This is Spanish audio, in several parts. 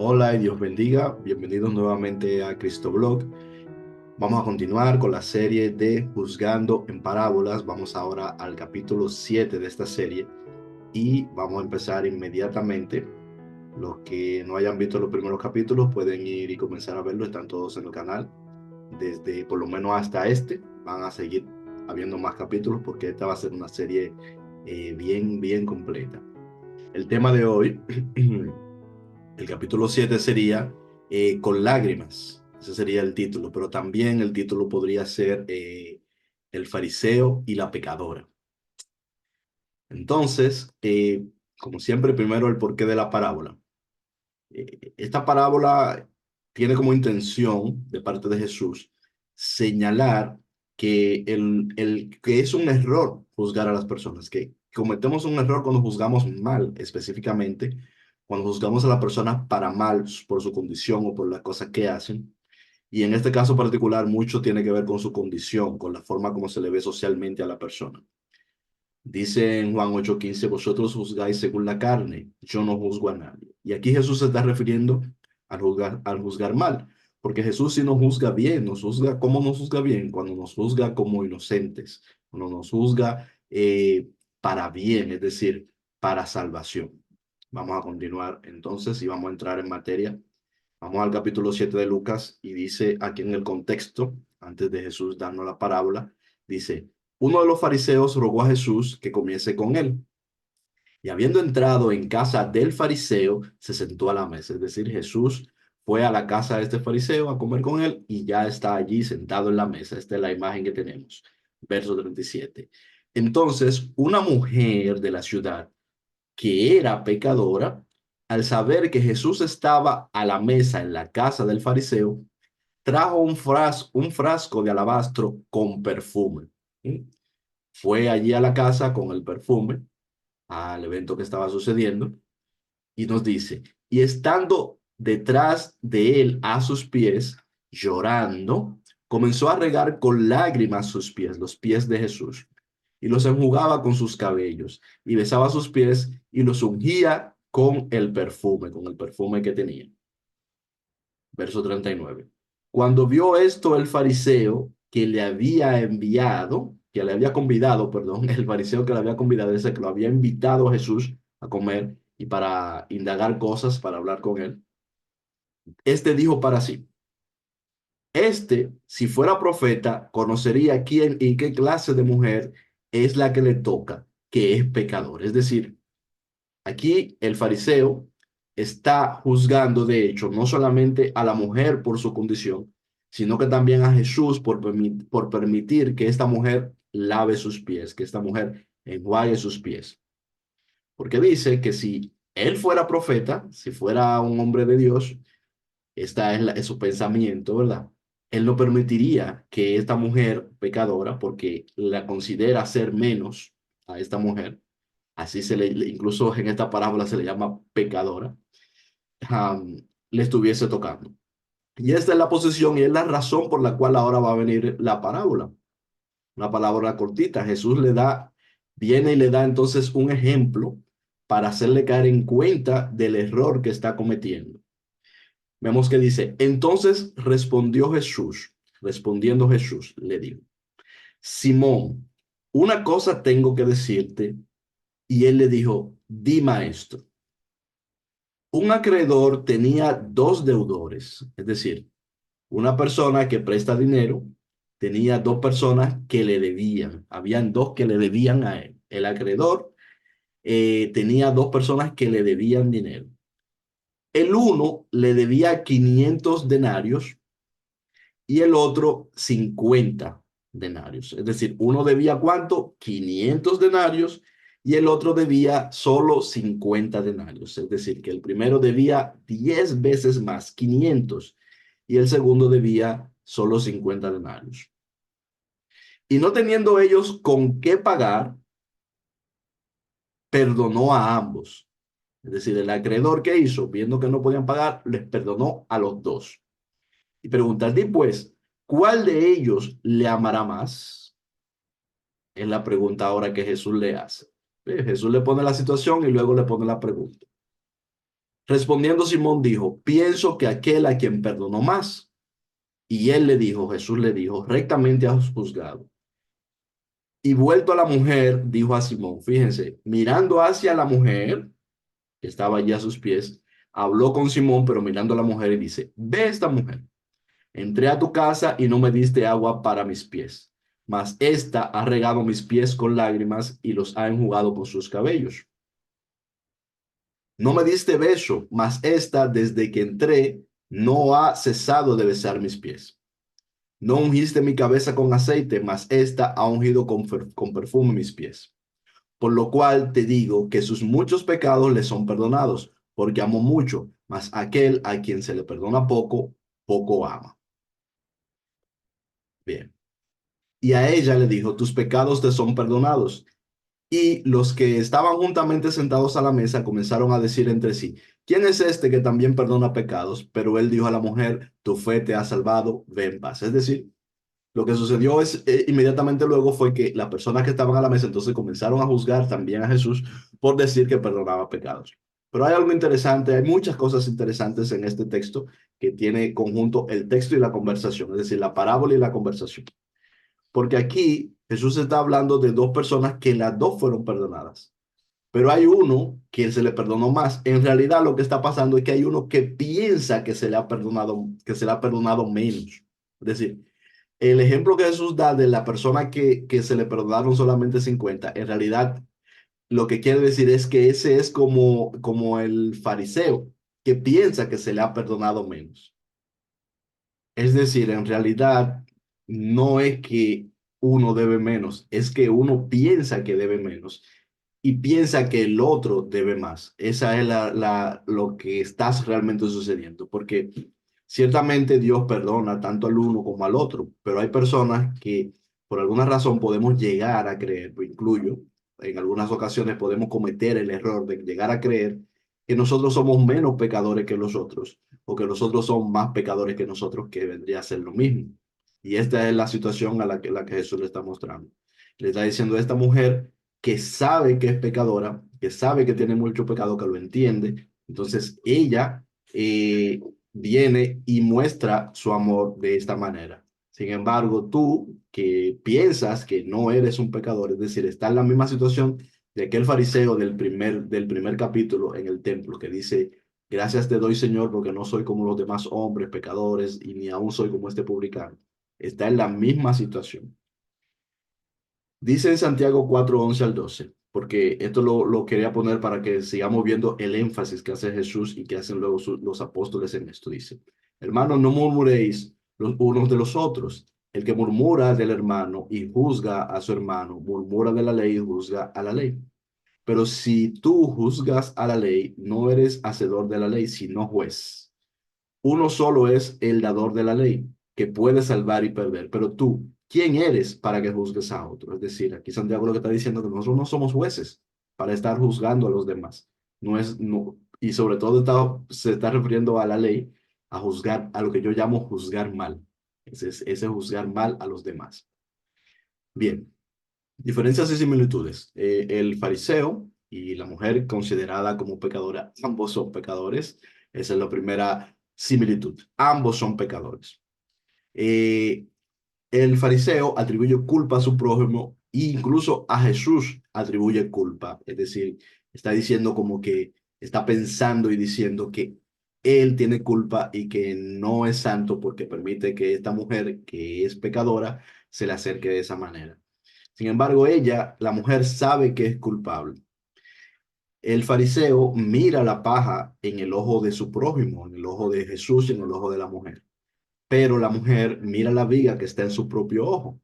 Hola y Dios bendiga. Bienvenidos nuevamente a Cristo Blog. Vamos a continuar con la serie de Juzgando en Parábolas. Vamos ahora al capítulo 7 de esta serie y vamos a empezar inmediatamente. Los que no hayan visto los primeros capítulos pueden ir y comenzar a verlo. Están todos en el canal. Desde por lo menos hasta este van a seguir habiendo más capítulos porque esta va a ser una serie bien completa. El tema de hoy el capítulo 7 sería Con lágrimas. Ese sería el título, pero también el título podría ser El fariseo y la pecadora. Entonces, como siempre, primero el porqué de la parábola. Esta parábola tiene como intención de parte de Jesús señalar que que es un error juzgar a las personas, que cometemos un error cuando juzgamos mal, específicamente cuando juzgamos a la persona para mal por su condición o por las cosas que hacen. Y en este caso particular, mucho tiene que ver con su condición, con la forma como se le ve socialmente a la persona. Dice en Juan 8:15, vosotros juzgáis según la carne, yo no juzgo a nadie. Y aquí Jesús se está refiriendo al juzgar mal, porque Jesús sí nos juzga bien, nos juzga, ¿cómo nos juzga bien? Cuando nos juzga como inocentes, cuando nos juzga para bien, es decir, para salvación. Vamos a continuar entonces y vamos a entrar en materia. Vamos al capítulo 7 de Lucas y dice aquí en el contexto, antes de Jesús darnos la parábola, dice, uno de los fariseos rogó a Jesús que comiese con él. Y habiendo entrado en casa del fariseo, se sentó a la mesa. Es decir, Jesús fue a la casa de este fariseo a comer con él y ya está allí sentado en la mesa. Esta es la imagen que tenemos. Verso 37. Entonces, una mujer de la ciudad que era pecadora, al saber que Jesús estaba a la mesa en la casa del fariseo, trajo un frasco de alabastro con perfume. ¿Sí? Fue allí a la casa con el perfume, al evento que estaba sucediendo, y nos dice, y estando detrás de él a sus pies, llorando, comenzó a regar con lágrimas sus pies, los pies de Jesús, y los enjugaba con sus cabellos, y besaba sus pies y los ungía con el perfume que tenía. Verso 39. Cuando vio esto el fariseo que le había enviado, que le había convidado, perdón, el fariseo que le había convidado, ese que lo había invitado a Jesús a comer y para indagar cosas, para hablar con él, este dijo para sí, si fuera profeta, conocería quién y qué clase de mujer es la que le toca, que es pecador. Es decir, aquí el fariseo está juzgando, de hecho, no solamente a la mujer por su condición, sino que también a Jesús por permitir que esta mujer lave sus pies, que esta mujer enjuague sus pies. Porque dice que si él fuera profeta, si fuera un hombre de Dios, es su pensamiento, ¿verdad? Él no permitiría que esta mujer pecadora, porque la considera ser menos a esta mujer, así incluso en esta parábola se le llama pecadora, um, le estuviese tocando. Y esta es la posición y es la razón por la cual ahora va a venir la parábola. Una palabra cortita. Jesús viene y le da entonces un ejemplo para hacerle caer en cuenta del error que está cometiendo. Vemos que dice, entonces respondiendo Jesús, le dijo, Simón, una cosa tengo que decirte. Y él le dijo, di maestro. Un acreedor tenía dos deudores, es decir, una persona que presta dinero tenía dos personas que le debían. Habían dos que le debían a él. El acreedor tenía dos personas que le debían dinero. El uno le debía 500 denarios y el otro 50 denarios. Es decir, uno debía ¿cuánto? 500 denarios y el otro debía solo 50 denarios. Es decir, que el primero debía 10 veces más, 500, y el segundo debía solo 50 denarios. Y no teniendo ellos con qué pagar, perdonó a ambos. Es decir, el acreedor que hizo, viendo que no podían pagar, les perdonó a los dos. Y preguntaste, pues, ¿cuál de ellos le amará más? Es la pregunta ahora que Jesús le hace. Jesús le pone la situación y luego le pone la pregunta. Respondiendo Simón dijo, pienso que aquel a quien perdonó más. Y él le dijo, Jesús le dijo, rectamente has juzgado. Y vuelto a la mujer, dijo a Simón, fíjense, mirando hacia la mujer, que estaba allí a sus pies, habló con Simón, pero mirando a la mujer y dice, ve esta mujer, entré a tu casa y no me diste agua para mis pies, mas esta ha regado mis pies con lágrimas y los ha enjugado con sus cabellos. No me diste beso, mas esta desde que entré no ha cesado de besar mis pies. No ungiste mi cabeza con aceite, mas esta ha ungido con perfume mis pies. Por lo cual te digo que sus muchos pecados le son perdonados, porque amó mucho, mas aquel a quien se le perdona poco, poco ama. Bien. Y a ella le dijo, tus pecados te son perdonados. Y los que estaban juntamente sentados a la mesa comenzaron a decir entre sí, ¿quién es este que también perdona pecados? Pero él dijo a la mujer, tu fe te ha salvado, ve en paz. Es decir, lo que sucedió es inmediatamente luego fue que las personas que estaban a la mesa entonces comenzaron a juzgar también a Jesús por decir que perdonaba pecados. Pero hay algo interesante, hay muchas cosas interesantes en este texto que tiene conjunto el texto y la conversación, es decir, la parábola y la conversación. Porque aquí Jesús está hablando de dos personas que las dos fueron perdonadas. Pero hay uno que se le perdonó más. En realidad lo que está pasando es que hay uno que piensa que se le ha perdonado, que se le ha perdonado menos. Es decir, el ejemplo que Jesús da de la persona que se le perdonaron solamente 50, en realidad lo que quiere decir es que ese es como el fariseo que piensa que se le ha perdonado menos. Es decir, en realidad no es que uno debe menos, es que uno piensa que debe menos y piensa que el otro debe más. Esa es lo que está realmente sucediendo, porque ciertamente Dios perdona tanto al uno como al otro, pero hay personas que por alguna razón podemos llegar a creer, me incluyo, en algunas ocasiones podemos cometer el error de llegar a creer que nosotros somos menos pecadores que los otros o que los otros son más pecadores que nosotros, que vendría a ser lo mismo. Y esta es la situación a la que Jesús le está mostrando. Le está diciendo a esta mujer que sabe que es pecadora, que sabe que tiene mucho pecado, que lo entiende. Entonces ella viene y muestra su amor de esta manera. Sin embargo, tú que piensas que no eres un pecador, es decir, está en la misma situación de aquel fariseo del primer capítulo en el templo que dice, gracias te doy, Señor, porque no soy como los demás hombres pecadores y ni aún soy como este publicano. Está en la misma situación. Dice en Santiago 4:11 al 12, porque esto lo quería poner para que sigamos viendo el énfasis que hace Jesús y que hacen luego los apóstoles en esto. Dice, hermanos, no murmuréis los unos de los otros. El que murmura del hermano y juzga a su hermano, murmura de la ley y juzga a la ley. Pero si tú juzgas a la ley, no eres hacedor de la ley, sino juez. Uno solo es el dador de la ley, que puede salvar y perder. Pero tú, ¿quién eres para que juzgues a otro? Es decir, aquí Santiago lo que está diciendo es que nosotros no somos jueces para estar juzgando a los demás. No es, no, y sobre todo se está refiriendo a la ley, a juzgar, a lo que yo llamo juzgar mal. Ese juzgar mal a los demás. Bien, diferencias y similitudes. El fariseo y la mujer considerada como pecadora, ambos son pecadores. Esa es la primera similitud. Ambos son pecadores. Eh, el fariseo atribuye culpa a su prójimo e incluso a Jesús atribuye culpa. Es decir, está diciendo como que está pensando y diciendo que él tiene culpa y que no es santo porque permite que esta mujer, que es pecadora, se le acerque de esa manera. Sin embargo, ella, la mujer, sabe que es culpable. El fariseo mira la paja en el ojo de su prójimo, en el ojo de Jesús y en el ojo de la mujer. Pero la mujer mira la viga que está en su propio ojo.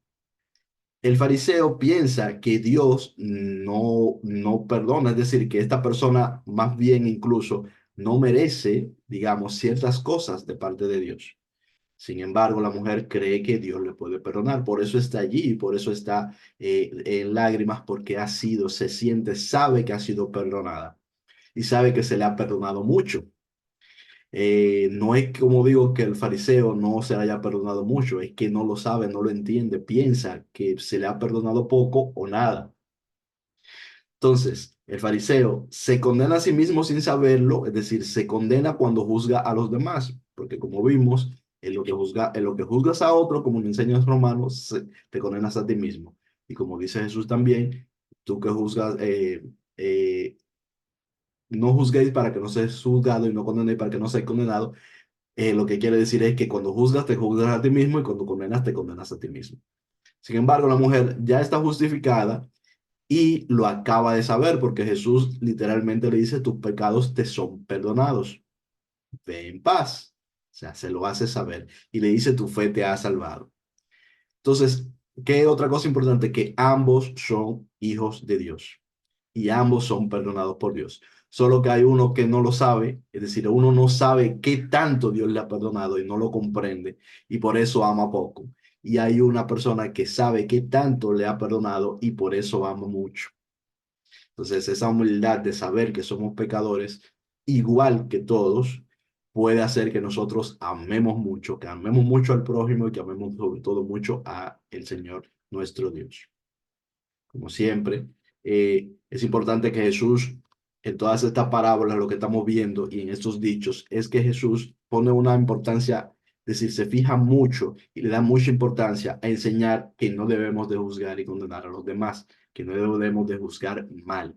El fariseo piensa que Dios no perdona, es decir, que esta persona más bien incluso no merece, digamos, ciertas cosas de parte de Dios. Sin embargo, la mujer cree que Dios le puede perdonar, por eso está allí, por eso está en lágrimas, porque se siente, sabe que ha sido perdonada y sabe que se le ha perdonado mucho. No es como digo que el fariseo no se le haya perdonado mucho, es que no lo sabe, no lo entiende, piensa que se le ha perdonado poco o nada. Entonces, El fariseo se condena a sí mismo sin saberlo, es decir, se condena cuando juzga a los demás, porque como vimos, en lo que juzgas a otro, como nos enseñan los romanos, te condenas a ti mismo. Y como dice Jesús también, tú que juzgas, eh, no juzguéis para que no seas juzgado y no condenéis para que no seas condenado. Lo que quiere decir es que cuando juzgas, te juzgas a ti mismo y cuando condenas, te condenas a ti mismo. Sin embargo, la mujer ya está justificada y lo acaba de saber porque Jesús literalmente le dice, tus pecados te son perdonados, ve en paz. O sea, se lo hace saber y le dice, tu fe te ha salvado. Entonces, ¿qué otra cosa importante? Que ambos son hijos de Dios y ambos son perdonados por Dios. Solo que hay uno que no lo sabe, es decir, uno no sabe qué tanto Dios le ha perdonado y no lo comprende y por eso ama poco. Y hay una persona que sabe qué tanto le ha perdonado y por eso ama mucho. Entonces, esa humildad de saber que somos pecadores, igual que todos, puede hacer que nosotros amemos mucho, que amemos mucho al prójimo y que amemos sobre todo mucho a el Señor nuestro Dios. Como siempre, es importante que Jesús, en todas estas parábolas, lo que estamos viendo y en estos dichos, es que Jesús pone una importancia, es decir, se fija mucho y le da mucha importancia a enseñar que no debemos de juzgar y condenar a los demás, que no debemos de juzgar mal.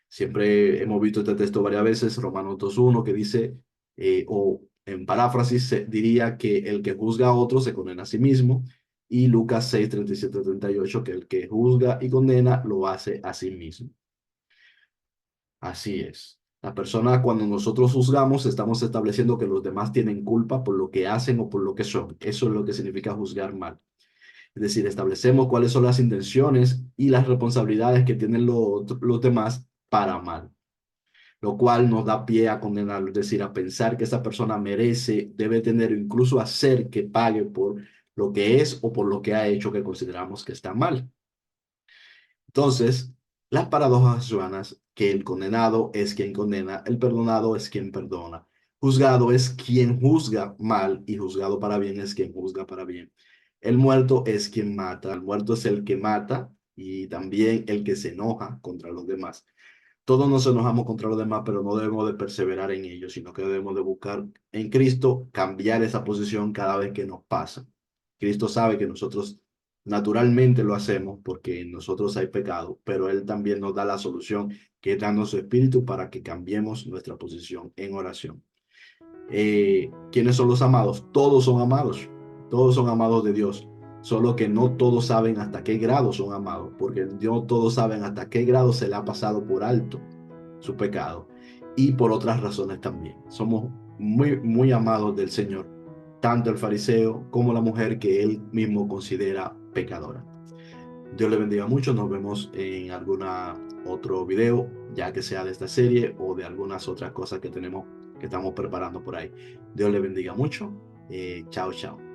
Siempre hemos visto este texto varias veces, Romanos 2.1, que dice, o en paráfrasis diría que el que juzga a otro se condena a sí mismo, y Lucas 6:37-38, que el que juzga y condena lo hace a sí mismo. Así es. La persona, cuando nosotros juzgamos, estamos estableciendo que los demás tienen culpa por lo que hacen o por lo que son. Eso es lo que significa juzgar mal. Es decir, establecemos cuáles son las intenciones y las responsabilidades que tienen los demás para mal, lo cual nos da pie a condenarlo, es decir, a pensar que esa persona merece, debe tener, incluso hacer que pague por lo que es o por lo que ha hecho que consideramos que está mal. Entonces, las paradojas suanas que el condenado es quien condena, el perdonado es quien perdona, juzgado es quien juzga mal y juzgado para bien es quien juzga para bien. El muerto es quien mata, el muerto es el que mata y también el que se enoja contra los demás. Todos nos enojamos contra los demás, pero no debemos de perseverar en ello, sino que debemos de buscar en Cristo cambiar esa posición cada vez que nos pasa. Cristo sabe que nosotros naturalmente lo hacemos porque en nosotros hay pecado, pero Él también nos da la solución, que es dando su espíritu para que cambiemos nuestra posición en oración. ¿Quiénes son los amados? Todos son amados de Dios, solo que no todos saben hasta qué grado son amados, porque no todos saben hasta qué grado se le ha pasado por alto su pecado y por otras razones también. Somos muy, muy amados del Señor, tanto el fariseo como la mujer que él mismo considera pecadora. Dios le bendiga mucho, nos vemos en alguna otro video, ya que sea de esta serie o de algunas otras cosas que tenemos, que estamos preparando por ahí. Dios le bendiga mucho. Chao, chao.